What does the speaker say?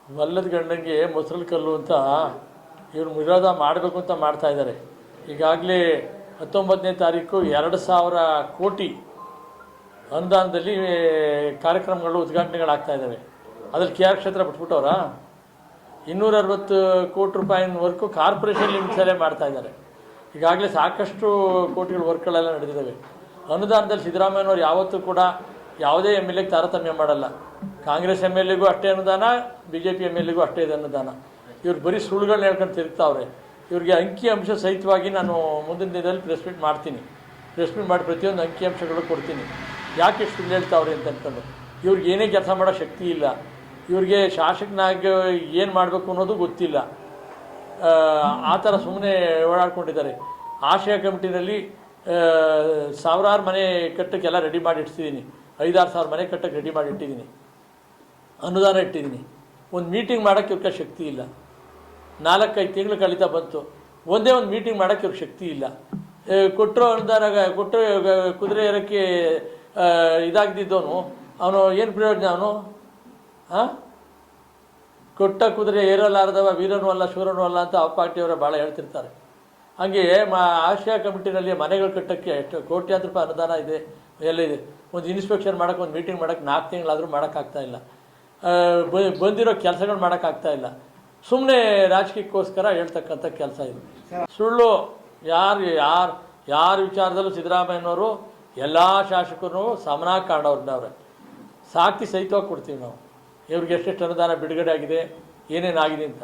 ಮಲ್ಲದ ಗಂಡಂಗೆ ಮೊಸರು ಕಲ್ಲು ಅಂತ ಇವರು ವಿರೋಧ ಮಾಡಬೇಕು ಅಂತ ಮಾಡ್ತಾಯಿದ್ದಾರೆ. ಈಗಾಗಲೇ 19ನೇ ತಾರೀಕು 2,000 ಕೋಟಿ ಅನುದಾನದಲ್ಲಿ ಕಾರ್ಯಕ್ರಮಗಳು ಉದ್ಘಾಟನೆಗಳಾಗ್ತಾ ಇದ್ದಾವೆ. ಅದ್ರಲ್ಲಿ ಕೆ ಆರ್ ಕ್ಷೇತ್ರ ಬಿಟ್ಬಿಟ್ಟವ್ರ 260 ಕೋಟಿ ರೂಪಾಯಿವರೆಗೂ ಕಾರ್ಪೊರೇಷನ್ ಲಿಮಿಟ್ಸಲ್ಲೇ ಮಾಡ್ತಾಯಿದ್ದಾರೆ. ಈಗಾಗಲೇ ಸಾಕಷ್ಟು ಕೋಟಿಗಳ ವರ್ಕ್ಗಳೆಲ್ಲ ನಡೆದಿದ್ದಾವೆ. ಅನುದಾನದಲ್ಲಿ ಸಿದ್ದರಾಮಯ್ಯನವ್ರು ಯಾವತ್ತೂ ಕೂಡ ಯಾವುದೇ ಎಮ್ ಎಲ್ ಎಗೆ ತಾರತಮ್ಯ ಮಾಡಲ್ಲ. ಕಾಂಗ್ರೆಸ್ ಎಮ್ ಎಲ್ ಎಗೂ ಅಷ್ಟೇ ಅನುದಾನ, ಬಿ ಜೆ ಪಿ ಎಮ್ ಎಲ್ ಎಗೂ ಅಷ್ಟೇ ಇದೆ ಅನುದಾನ. ಇವ್ರು ಬರೀ ಸುಳ್ಳುಗಳನ್ನ ಹೇಳ್ಕೊಂಡು ತಿರುಗ್ತಾವ್ರೆ. ಇವ್ರಿಗೆ ಅಂಕಿ ಅಂಶ ಸಹಿತವಾಗಿ ನಾನು ಮುಂದಿನ ದಿನದಲ್ಲಿ ಪ್ರೆಸ್ ಮೀಟ್ ಮಾಡ್ತೀನಿ. ಪ್ರೆಸ್ ಮೀಟ್ ಮಾಡಿ ಪ್ರತಿಯೊಂದು ಅಂಕಿ ಅಂಶಗಳು ಕೊಡ್ತೀನಿ. ಯಾಕೆ ಸುಳ್ಳು ಹೇಳ್ತಾವ್ರೆ ಅಂತ ಅಂದ್ಕೊಂಡು. ಇವ್ರಿಗೆ ಏನೇ ಕೆಲಸ ಮಾಡೋ ಶಕ್ತಿ ಇಲ್ಲ. ಇವ್ರಿಗೆ ಶಾಸಕನಾಗಿ ಏನು ಮಾಡಬೇಕು ಅನ್ನೋದು ಗೊತ್ತಿಲ್ಲ. ಆ ಥರ ಸುಮ್ಮನೆ ಓಡಾಡ್ಕೊಂಡಿದ್ದಾರೆ. ಆಶಯ ಕಮಿಟಿನಲ್ಲಿ ಸಾವಿರಾರು ಮನೆ ಕಟ್ಟಕ್ಕೆಲ್ಲ ರೆಡಿ ಮಾಡಿ ಇಡ್ತಿದ್ದೀನಿ. 5-6 ಸಾವಿರ ಮನೆ ಕಟ್ಟಕ್ಕೆ ರೆಡಿ ಮಾಡಿ ಇಟ್ಟಿದ್ದೀನಿ. ಅನುದಾನ ಇಟ್ಟಿದ್ದೀನಿ. ಒಂದು ಮೀಟಿಂಗ್ ಮಾಡೋಕ್ಕೆ ಇವ್ರಿಗೆ ಶಕ್ತಿ ಇಲ್ಲ. 4-5 ತಿಂಗಳು ಕಳೀತಾ ಬಂತು. ಒಂದೇ ಒಂದು ಮೀಟಿಂಗ್ ಮಾಡೋಕ್ಕೆ ಇವ್ರಿಗೆ ಶಕ್ತಿ ಇಲ್ಲ. ಕೊಟ್ಟರು ಅನುದಾನ ಕೊಟ್ಟರು ಕುದುರೆ ಏರೋಕ್ಕೆ ಇದಾಗ್ದಿದ್ದವನು ಅವನು ಏನು ಪ್ರಯೋಜನ? ಅವನು ಕೊಟ್ಟ ಕುದುರೆ ಏರಲಾರದವ ವೀರನೂ ಅಲ್ಲ ಶೂರನೂ ಅಲ್ಲ ಅಂತ ಆ ಪಾರ್ಟಿಯವರ ಭಾಳ ಹೇಳ್ತಿರ್ತಾರೆ. ಹಾಗೆ ಆಶಯ ಕಮಿಟಿನಲ್ಲಿ ಮನೆಗಳು ಕಟ್ಟೋಕ್ಕೆ ಎಷ್ಟು ಕೋಟ್ಯಾಂತರ ರೂಪಾಯಿ ಅನುದಾನ ಇದೆ, ಎಲ್ಲ ಇದೆ. ಒಂದು ಇನ್ಸ್ಪೆಕ್ಷನ್ ಮಾಡೋಕ್ಕೆ, ಒಂದು ಮೀಟಿಂಗ್ ಮಾಡೋಕ್ಕೆ 4 ತಿಂಗಳಾದರೂ ಮಾಡೋಕ್ಕಾಗ್ತಾಯಿಲ್ಲ. ಬಂದಿರೋ ಕೆಲಸಗಳು ಮಾಡೋಕ್ಕಾಗ್ತಾಯಿಲ್ಲ. ಸುಮ್ಮನೆ ರಾಜಕೀಯಕ್ಕೋಸ್ಕರ ಹೇಳ್ತಕ್ಕಂಥ ಕೆಲಸ ಇದು. ಸುಳ್ಳು. ಯಾರ ವಿಚಾರದಲ್ಲೂ ಸಿದ್ದರಾಮಯ್ಯನವರು ಎಲ್ಲ ಶಾಸಕರು ಸಮನಾಗಿ ಕಾಣೋರ್ನವ್ರೆ. ಸಾಕಿ ಸಹಿತವಾಗಿ ಕೊಡ್ತೀವಿ ನಾವು. ಇವ್ರಿಗೆ ಎಷ್ಟೆಷ್ಟು ಅನುದಾನ ಬಿಡುಗಡೆ ಆಗಿದೆ, ಏನೇನಾಗಿದೆ ಅಂತ.